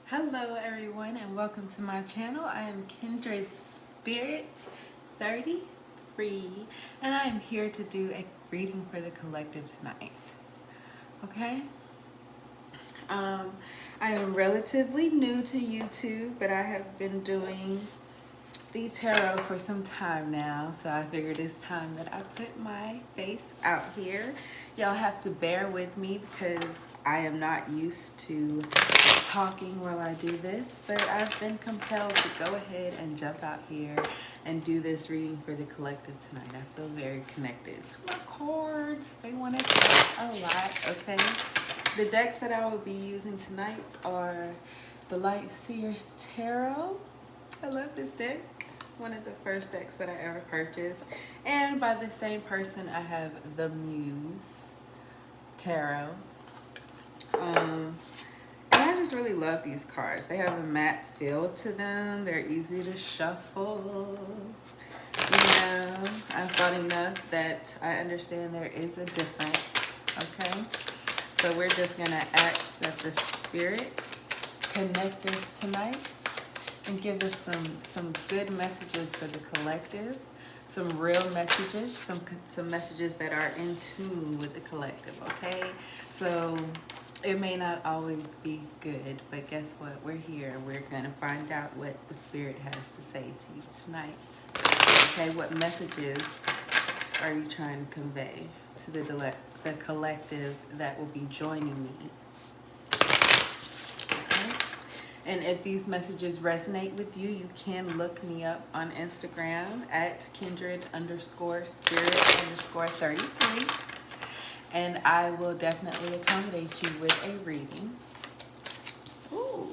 Hello everyone and welcome to my channel. I am Kindred Spirit 33 and I am here to do a reading for the collective tonight. Okay? I am relatively new to YouTube, but I have been doing the tarot for some time now, so I figured it's time that I put my face out here. Y'all have to bear with me because I am not used to talking while I do this, but I've been compelled to go ahead and jump out here and do this reading for the collective tonight. I feel very connected to my cards. They want to talk a lot, okay? The decks that I will be using tonight are the Light Seers Tarot. I love this deck. One of the first decks that I ever purchased. And by the same person, I have the Muse Tarot. And I just really love these cards. They have a matte feel to them. They're easy to shuffle. You know, I've thought enough that I understand there is a difference. Okay? So we're just going to ask that the spirit connect us tonight and give us some good messages for the collective, some real messages, some messages that are in tune with the collective, okay? So it may not always be good, but guess what? We're here. We're gonna find out what the spirit has to say to you tonight. Okay, what messages are you trying to convey to the collective that will be joining me? And if these messages resonate with you, you can look me up on Instagram at kindred_spirit_33. And I will definitely accommodate you with a reading. Ooh.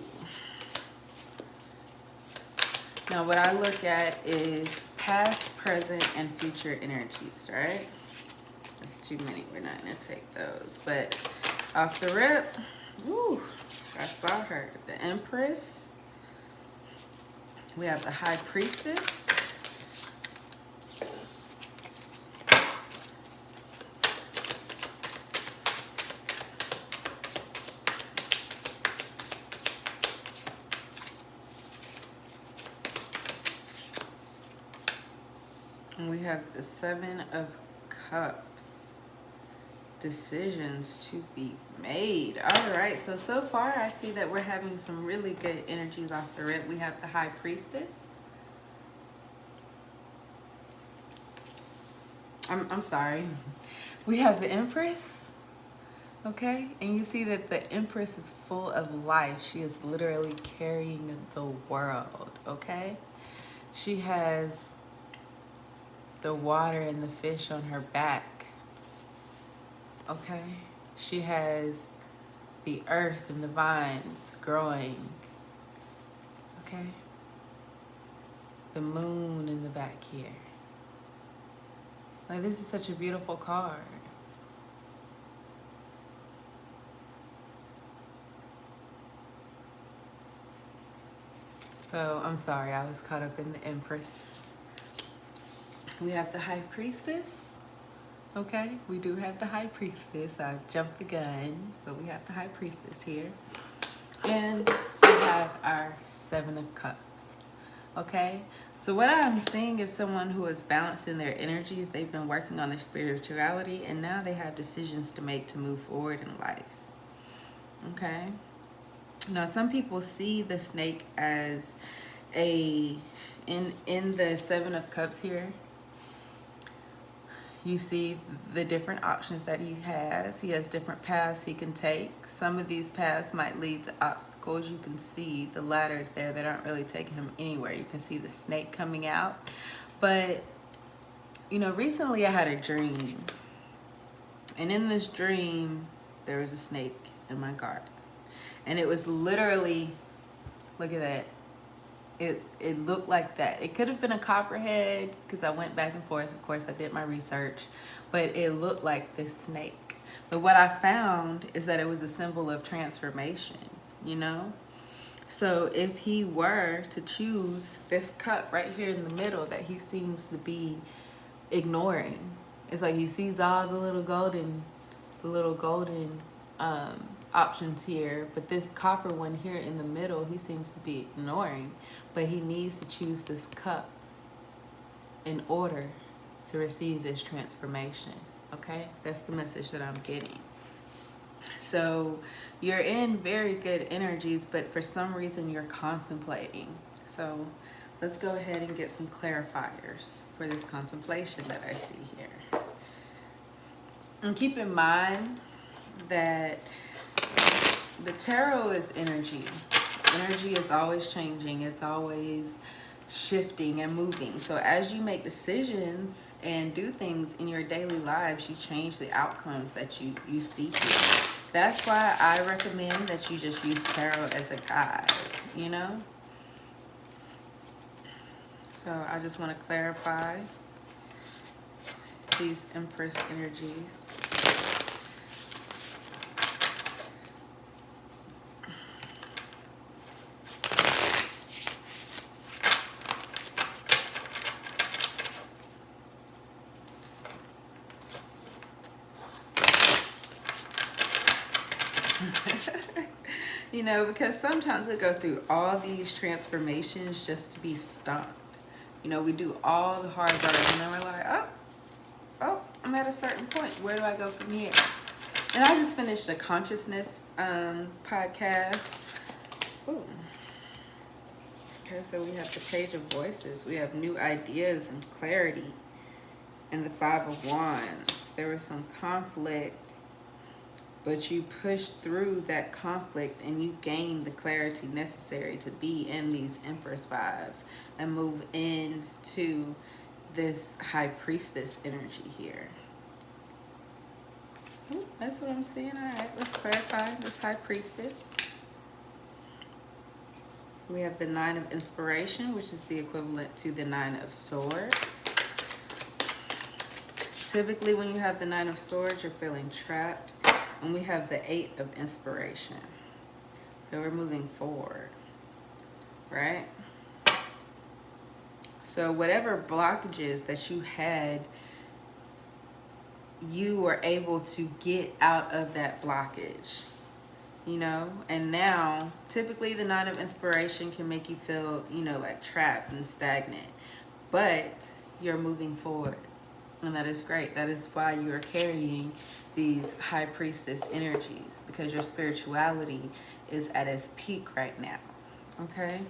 Now what I look at is past, present, and future energies, right? That's too many. We're not going to take those. But off the rip, woo. I saw her. The Empress. We have the High Priestess. And we have the Seven of Cups. Decisions to be made. All right, so far I see that we're having some really good energies off the rip. We have the High Priestess. I'm sorry. We have the Empress. Okay, and you see that the Empress is full of life. She is literally carrying the world. Okay, she has the water and the fish on her back. Okay, she has the earth and the vines growing. Okay, the moon in the back here. Like, this is such a beautiful card. So I'm sorry, I was caught up in the Empress. We have the High Priestess. Okay, we do have the High Priestess. I jumped the gun, but we have the High Priestess here. And we have our Seven of Cups. Okay, so what I'm seeing is someone who is balancing their energies. They've been working on their spirituality, and now they have decisions to make to move forward in life. Okay, now some people see the snake as in the Seven of Cups here. You see the different options that he has. He has different paths he can take. Some of these paths might lead to obstacles. You can see the ladders there that aren't really taking him anywhere. You can see the snake coming out. But, you know, recently I had a dream. And in this dream, there was a snake in my garden. And it was literally, look at that. It looked like that. It could have been a copperhead because I went back and forth. Of course, I did my research, but it looked like this snake. But what I found is that it was a symbol of transformation, you know? So if he were to choose this cup right here in the middle that he seems to be ignoring, it's like he sees all the little golden options here, but this copper one here in the middle, he seems to be ignoring, but he needs to choose this cup in order to receive this transformation. Okay, that's the message that I'm getting. So you're in very good energies, but for some reason you're contemplating. So let's go ahead and get some clarifiers for this contemplation that I see here. And keep in mind that the tarot is energy. Energy is always changing. It's always shifting and moving. So as you make decisions and do things in your daily lives, you change the outcomes that you see here. That's why I recommend that you just use tarot as a guide, you know? So I just want to clarify these Empress energies. You know, because sometimes we go through all these transformations just to be stumped. You know, we do all the hard work and then we're like, oh, I'm at a certain point. Where do I go from here? And I just finished a consciousness podcast. Ooh. Okay, so we have the Page of Voices. We have new ideas and clarity. And the Five of Wands. There was some conflict, but you pushed through that conflict and you gained the clarity necessary to be in these Empress vibes and move into this High Priestess energy here. Ooh, that's what I'm seeing. All right, let's clarify this High Priestess. We have the Nine of Inspiration, which is the equivalent to the Nine of Swords. Typically, when you have the Nine of Swords, you're feeling trapped. And we have the Eight of Inspiration. So we're moving forward, right? So whatever blockages that you had, you were able to get out of that blockage, you know? And now, typically the Nine of Inspiration can make you feel, you know, like trapped and stagnant. But you're moving forward. And that is great. That is why you are carrying these High Priestess energies, because your spirituality is at its peak right now. Okay?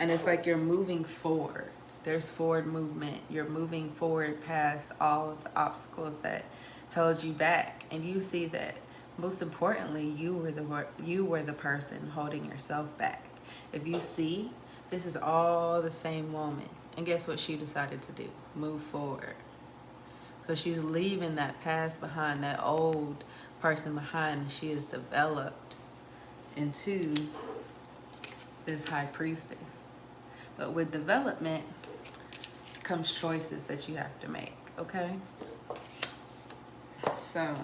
And it's like you're moving forward. There's forward movement. You're moving forward past all of the obstacles that held you back. And you see that, most importantly, you were the person holding yourself back. If you see, this is all the same woman. And guess what she decided to do? Move forward. So she's leaving that past behind, that old person behind, and she is developed into this High Priestess. But with development comes choices that you have to make, okay? So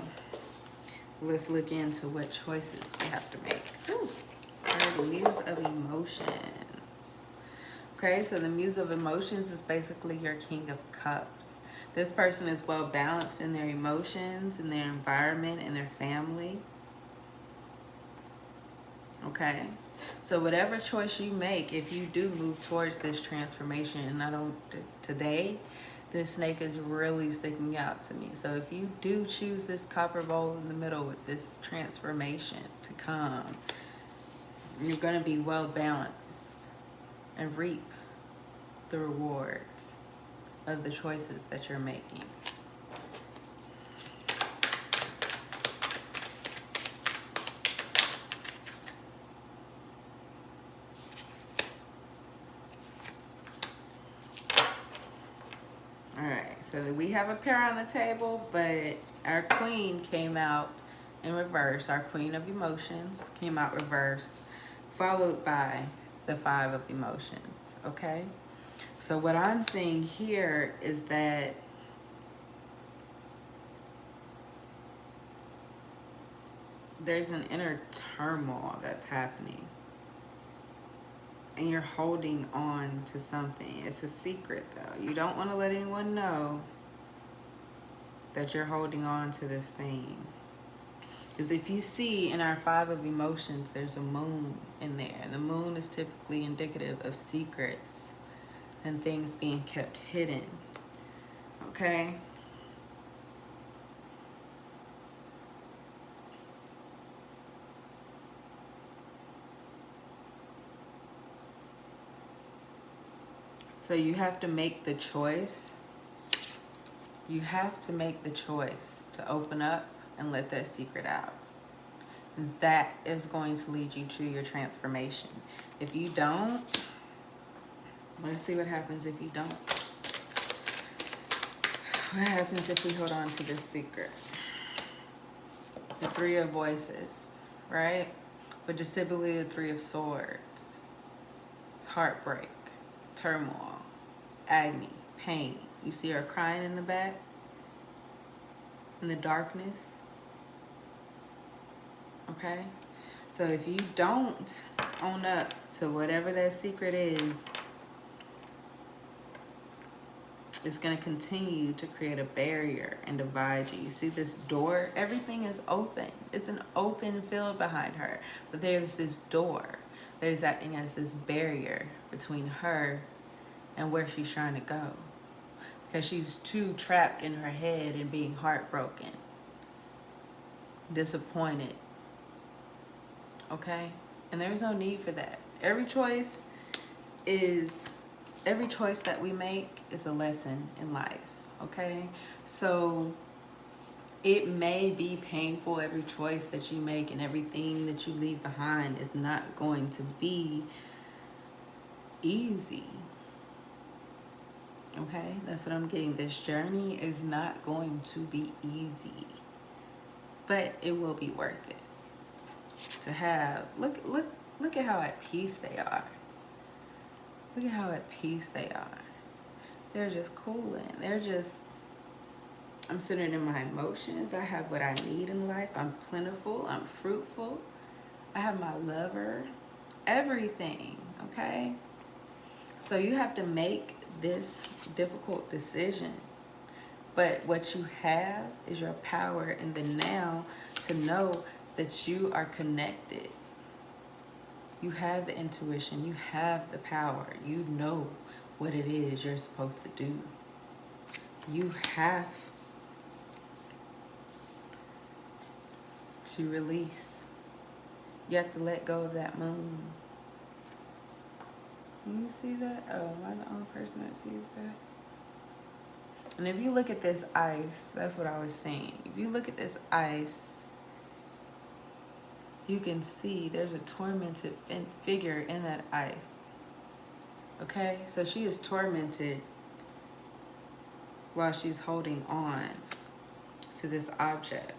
let's look into what choices we have to make. Ooh, the Muse of Emotions. Okay, so the Muse of Emotions is basically your King of Cups. This person is well balanced in their emotions, in their environment, in their family. Okay, so whatever choice you make, if you do move towards this transformation, and I don't, today, this snake is really sticking out to me. So if you do choose this copper bowl in the middle with this transformation to come, you're going to be well balanced and reap the rewards of the choices that you're making. All right, so we have a pair on the table, but our queen came out in reverse. Our Queen of Emotions came out reversed, followed by the Five of Emotions, okay? So what I'm seeing here is that there's an inner turmoil that's happening. And you're holding on to something. It's a secret, though. You don't want to let anyone know that you're holding on to this thing. Because if you see in our 5 of emotions, there's a moon in there. And the moon is typically indicative of secrets and things being kept hidden. Okay? So you have to make the choice. You have to make the choice to open up and let that secret out. That is going to lead you to your transformation. If you don't, let's see what happens if you don't. What happens if we hold on to this secret? The 3 of voices, right? But just typically the 3 of swords. It's heartbreak, turmoil, agony, pain. You see her crying in the back, in the darkness. Okay? So if you don't own up to whatever that secret is, it's going to continue to create a barrier and divide you. You see this door? Everything is open. It's an open field behind her. But there's this door that is acting as this barrier between her and where she's trying to go. Because she's too trapped in her head and being heartbroken, disappointed. Okay? And there's no need for that. Every choice that we make is a lesson in life. Okay? So it may be painful. Every choice that you make and everything that you leave behind is not going to be easy. Okay? That's what I'm getting. This journey is not going to be easy. But it will be worth it. To have, look at how at peace they are. Look at how at peace they are. They're just cooling. They're just, I'm centered in my emotions. I have what I need in life. I'm plentiful. I'm fruitful. I have my lover. Everything. Okay? So you have to make this difficult decision. But what you have is your power in the now to know that you are connected. You have the intuition. You have the power. You know what it is you're supposed to do. You have to release. You have to let go of that moon. You see that? Oh, am I the only person that sees that? And if you look at this ice, that's what I was saying. If you look at this ice, you can see there's a tormented figure in that ice. Okay? So she is tormented while she's holding on to this object.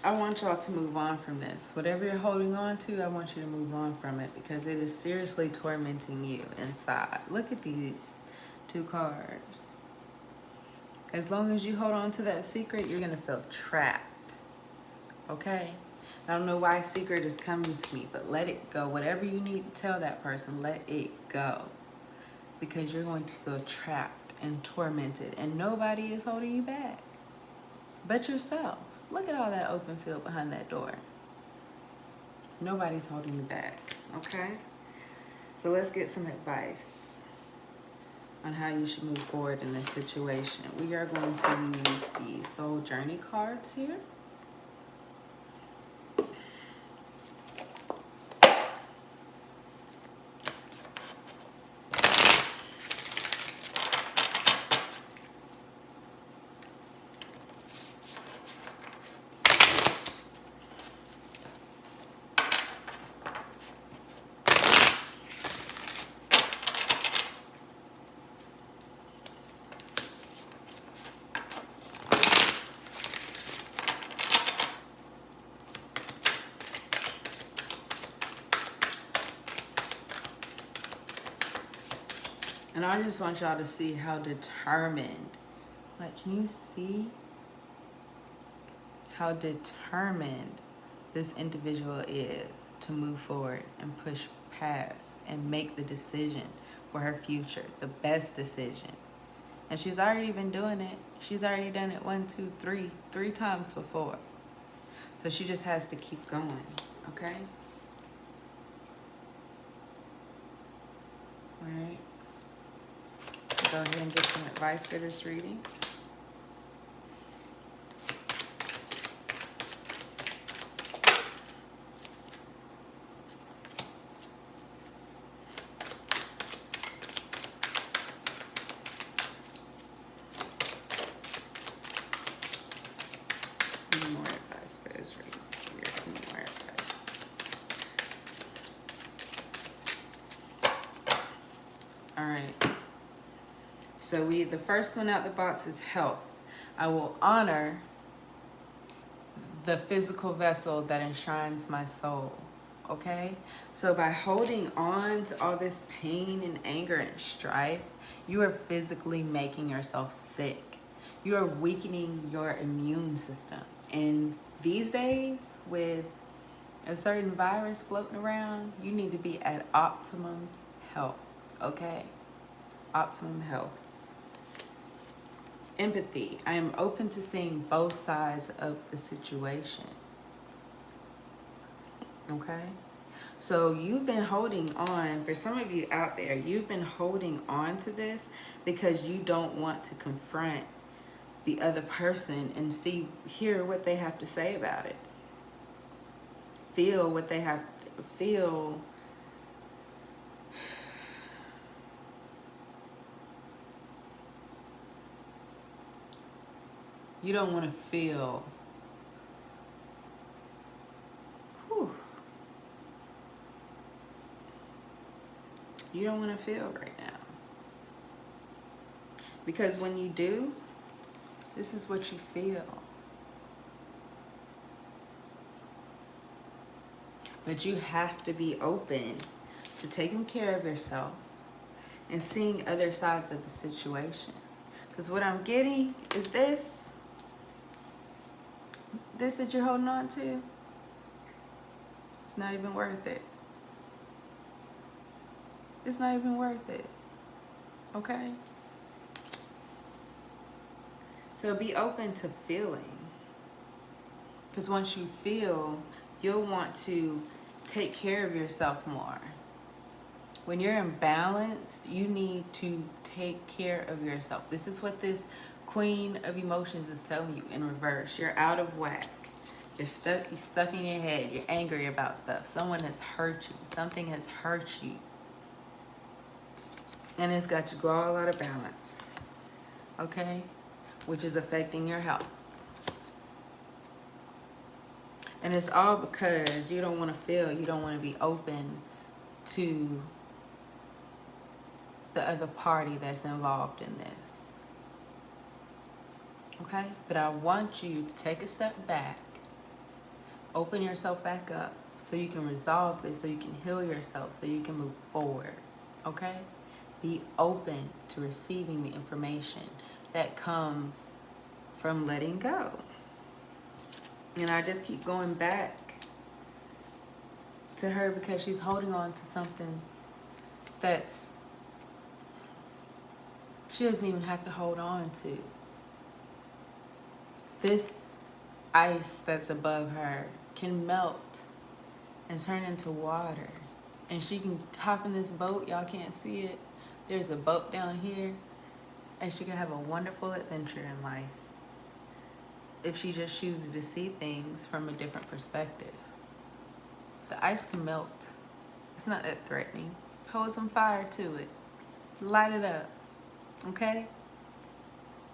I want y'all to move on from this. Whatever you're holding on to, I want you to move on from it because it is seriously tormenting you inside. Look at these 2 cards. As long as you hold on to that secret, you're going to feel trapped. Okay? I don't know why secret is coming to me, but let it go. Whatever you need to tell that person, let it go. Because you're going to feel trapped and tormented, and nobody is holding you back but yourself. Look at all that open field behind that door. Nobody's holding you back, okay? So let's get some advice on how you should move forward in this situation. We are going to use the Soul Journey cards here. And I just want y'all to see how determined, like, can you see how determined this individual is to move forward and push past and make the decision for her future, the best decision. And she's already been doing it. She's already done it 1, 2, 3, 3 times before. So she just has to keep going, okay? All right. Go ahead and get some advice for this reading. More advice for this reading. Here's more advice. All right. So the first one out the box is health. I will honor the physical vessel that enshrines my soul. Okay? So by holding on to all this pain and anger and strife, you are physically making yourself sick. You are weakening your immune system. And these days, with a certain virus floating around, you need to be at optimum health. Okay? Optimum health. Empathy. I am open to seeing both sides of the situation. Okay? So you've been holding on, for some of you out there, you've been holding on to this because you don't want to confront the other person and hear what they have to say about it. Feel what they have to feel. You don't want to feel. Whew. You don't want to feel right now. Because when you do, this is what you feel. But you have to be open to taking care of yourself and seeing other sides of the situation. Because what I'm getting is this that you're holding on to, it's not even worth it. It's not even worth it. Okay? So be open to feeling. Because once you feel, you'll want to take care of yourself more. When you're imbalanced, you need to take care of yourself. This is what this Queen of Emotions is telling you in reverse. You're out of whack. You're stuck in your head. You're angry about stuff. Someone has hurt you. Something has hurt you. And it's got you all out of balance. Okay? Which is affecting your health. And it's all because you don't want to feel, you don't want to be open to the other party that's involved in this. Okay? But I want you to take a step back, open yourself back up so you can resolve this, so you can heal yourself, so you can move forward. Okay? Be open to receiving the information that comes from letting go. And I just keep going back to her because she's holding on to something that's she doesn't even have to hold on to. This ice that's above her can melt and turn into water. And she can hop in this boat. Y'all can't see it. There's a boat down here. And she can have a wonderful adventure in life if she just chooses to see things from a different perspective. The ice can melt. It's not that threatening. Hold some fire to it. Light it up. Okay?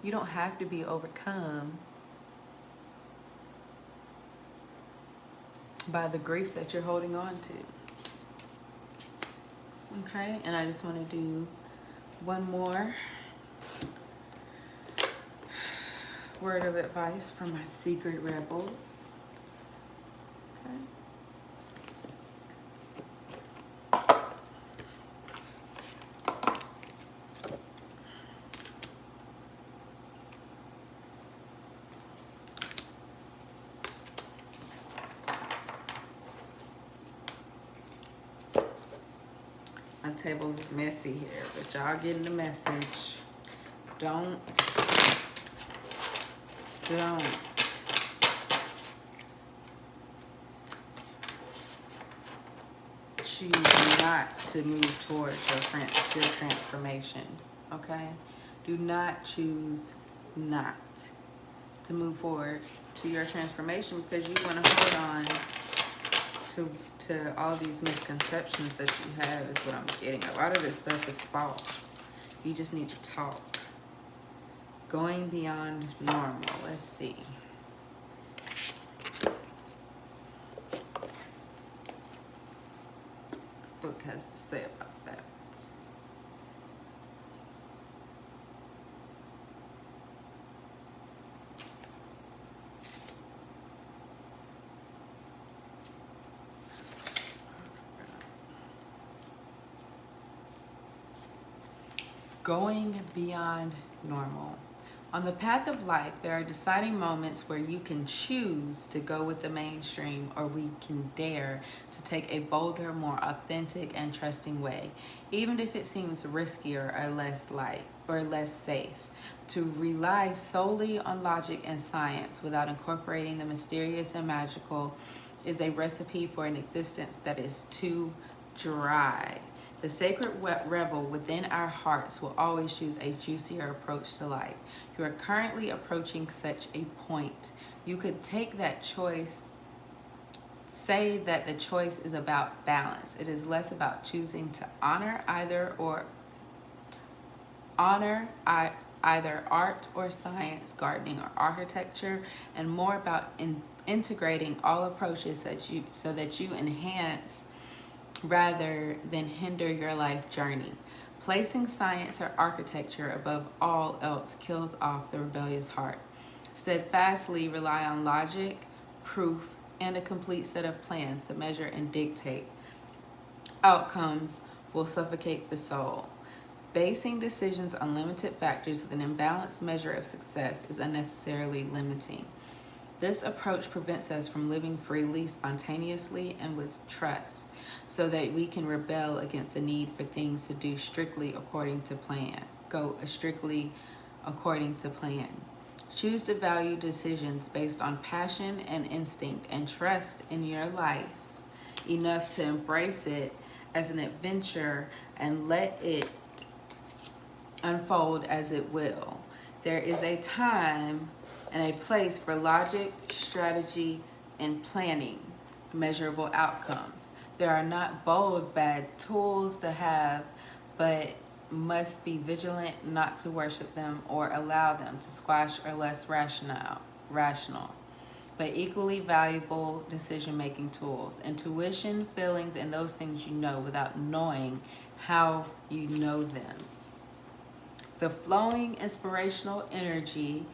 You don't have to be overcome by the grief that you're holding on to. Okay? And I just want to do one more word of advice from my secret rebels. Okay. My table is messy here, but y'all getting the message. Don't choose not to move towards your transformation, okay? Do not choose not to move forward to your transformation because you want to hold on to all these misconceptions that you have is what I'm getting. A lot of this stuff is false. You just need to talk. Going beyond normal. Let's see. Book has to say about that. Going beyond normal. On the path of life, there are deciding moments where you can choose to go with the mainstream, or we can dare to take a bolder, more authentic and trusting way, even if it seems riskier or less safe. To rely solely on logic and science without incorporating the mysterious and magical is a recipe for an existence that is too dry. The sacred rebel within our hearts will always choose a juicier approach to life. You are currently approaching such a point. You could take that choice, say that the choice is about balance. It is less about choosing to honor either art or science, gardening or architecture, and more about integrating all approaches so that you enhance rather than hinder your life journey. Placing science or architecture above all else kills off the rebellious heart. Steadfastly rely on logic, proof, and a complete set of plans to measure and dictate outcomes will suffocate the soul. Basing decisions on limited factors with an imbalanced measure of success is unnecessarily limiting. This approach prevents us from living freely, spontaneously, and with trust, so that we can rebel against the need for things to do strictly according to plan. Choose to value decisions based on passion and instinct, and trust in your life enough to embrace it as an adventure and let it unfold as it will. There is a time and a place for logic, strategy, and planning measurable outcomes. There are not bold, bad tools to have, but must be vigilant not to worship them or allow them to squash or less rational, but equally valuable decision-making tools. Intuition, feelings, and those things you know without knowing how you know them. The flowing inspirational energy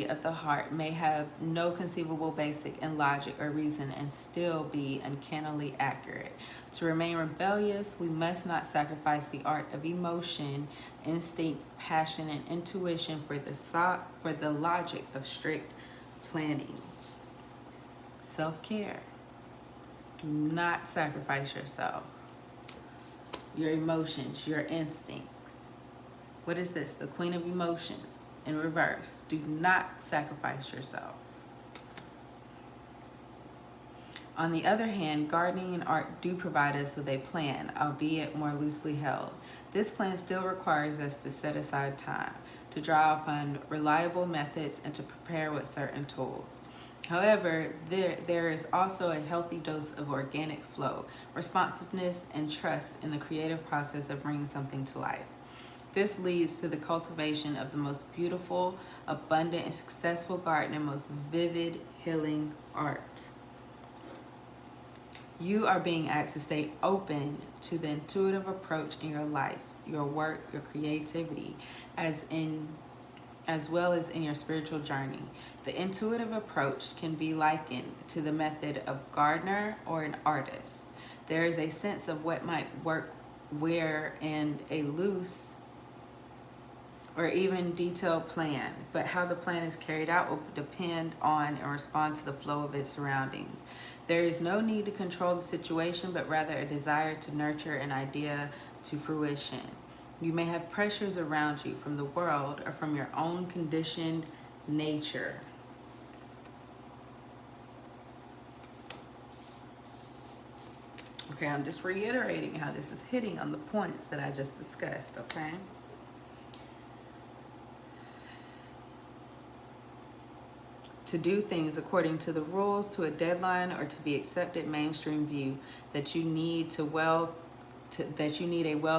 of the heart may have no conceivable basic in logic or reason and still be uncannily accurate. To remain rebellious, we must not sacrifice the art of emotion, instinct, passion, and intuition for the logic of strict planning. Self-care. Do not sacrifice yourself, your emotions, your instincts. What is this? The Queen of Emotions in reverse. Do not sacrifice yourself. On the other hand, gardening and art do provide us with a plan, albeit more loosely held. This plan still requires us to set aside time, to draw upon reliable methods, and to prepare with certain tools. However, there is also a healthy dose of organic flow, responsiveness, and trust in the creative process of bringing something to life. This leads to the cultivation of the most beautiful, abundant, and successful garden and most vivid, healing art. You are being asked to stay open to the intuitive approach in your life, your work, your creativity, as well as in your spiritual journey. The intuitive approach can be likened to the method of a gardener or an artist. There is a sense of what might work where, and a loose or even detailed plan, but how the plan is carried out will depend on and respond to the flow of its surroundings. There is no need to control the situation, but rather a desire to nurture an idea to fruition. You may have pressures around you from the world or from your own conditioned nature. Okay, I'm just reiterating how this is hitting on the points that I just discussed, okay? To do things according to the rules, to a deadline, or to be accepted mainstream view that you need a well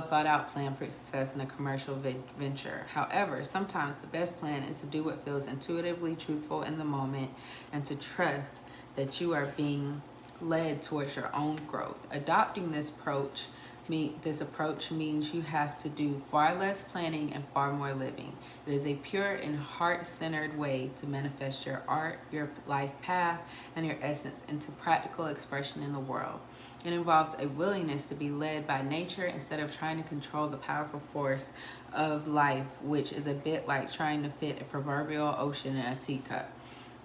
thought out plan for success in a commercial venture. However, sometimes the best plan is to do what feels intuitively truthful in the moment and to trust that you are being led towards your own growth. Adopting this approach means you have to do far less planning and far more living. It is a pure and heart-centered way to manifest your art, your life path, and your essence into practical expression in the world. It involves a willingness to be led by nature instead of trying to control the powerful force of life, which is a bit like trying to fit a proverbial ocean in a teacup.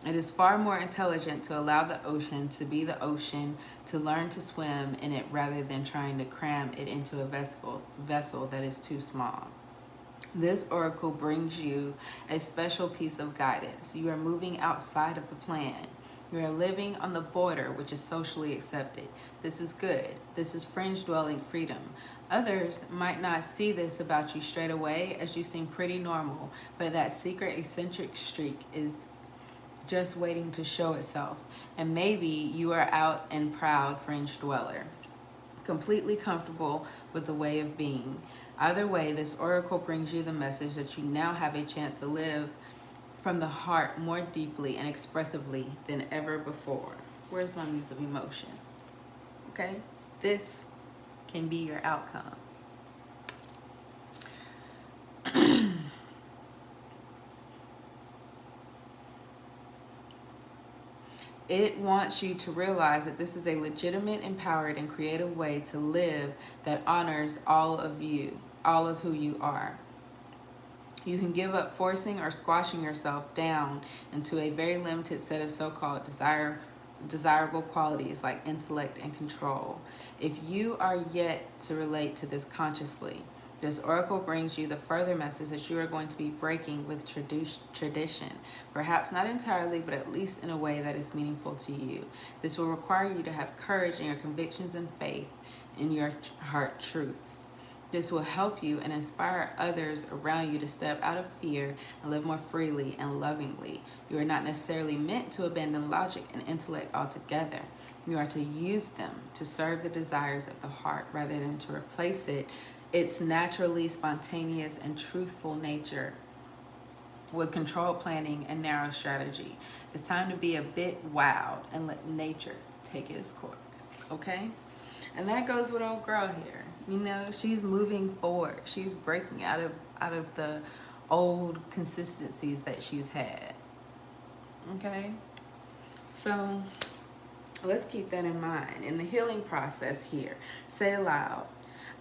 It is far more intelligent to allow the ocean to be the ocean, to learn to swim in it rather than trying to cram it into a vessel that is too small. This oracle brings you a special piece of guidance. You are moving outside of the plan. You are living on the border, which is socially accepted. This is good. This is fringe-dwelling freedom. Others might not see this about you straight away, as you seem pretty normal, but that secret eccentric streak is just waiting to show itself. And maybe you are out and proud fringe dweller, completely comfortable with the way of being. Either way, this oracle brings you the message that you now have a chance to live from the heart more deeply and expressively than ever before. Where's my muse of emotions? Okay, this can be your outcome. It wants you to realize that this is a legitimate, empowered, and creative way to live that honors all of you, all of who you are. You can give up forcing or squashing yourself down into a very limited set of so-called desirable qualities like intellect and control. If you are yet to relate to this consciously, this oracle brings you the further message that you are going to be breaking with tradition. Perhaps not entirely, but at least in a way that is meaningful to you. This will require you to have courage in your convictions and faith in your heart truths. This will help you and inspire others around you to step out of fear and live more freely and lovingly. You are not necessarily meant to abandon logic and intellect altogether. You are to use them to serve the desires of the heart rather than to replace its naturally spontaneous and truthful nature with controlled planning and narrow strategy. It's time to be a bit wild and let nature take its course, okay? And that goes with old girl here. You know, she's moving forward. She's breaking out of the old consistencies that she's had, okay? So let's keep that in mind. In the healing process here, say aloud,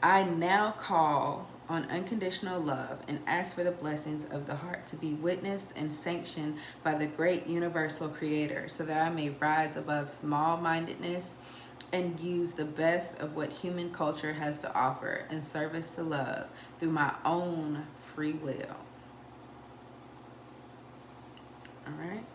I now call on unconditional love and ask for the blessings of the heart to be witnessed and sanctioned by the great universal creator so that I may rise above small-mindedness and use the best of what human culture has to offer in service to love through my own free will. All right?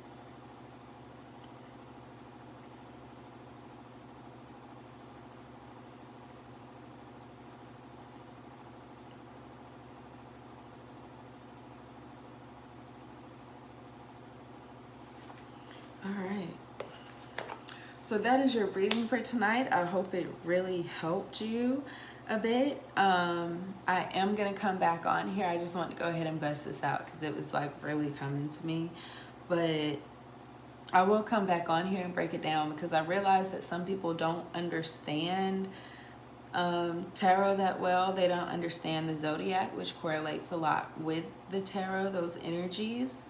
All right. So that is your reading for tonight. I hope it really helped you a bit. I am going to come back on here. I just want to go ahead and bust this out because it was like really coming to me. But I will come back on here and break it down because I realize that some people don't understand tarot that well. They don't understand the zodiac, which correlates a lot with the tarot, those energies.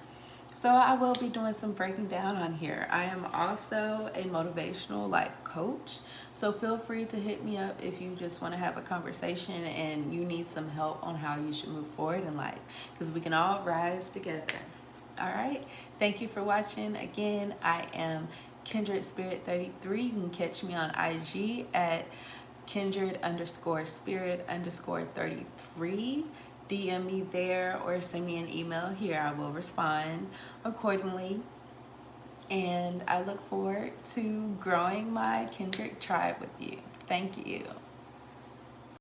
So I will be doing some breaking down on here. I am also a motivational life coach. So feel free to hit me up if you just want to have a conversation and you need some help on how you should move forward in life, because we can all rise together. All right. Thank you for watching. Again, I am Kindred Spirit 33. You can catch me on IG at Kindred_Spirit_33. DM me there or send me an email here. I will respond accordingly. And I look forward to growing my Kindred tribe with you. Thank you.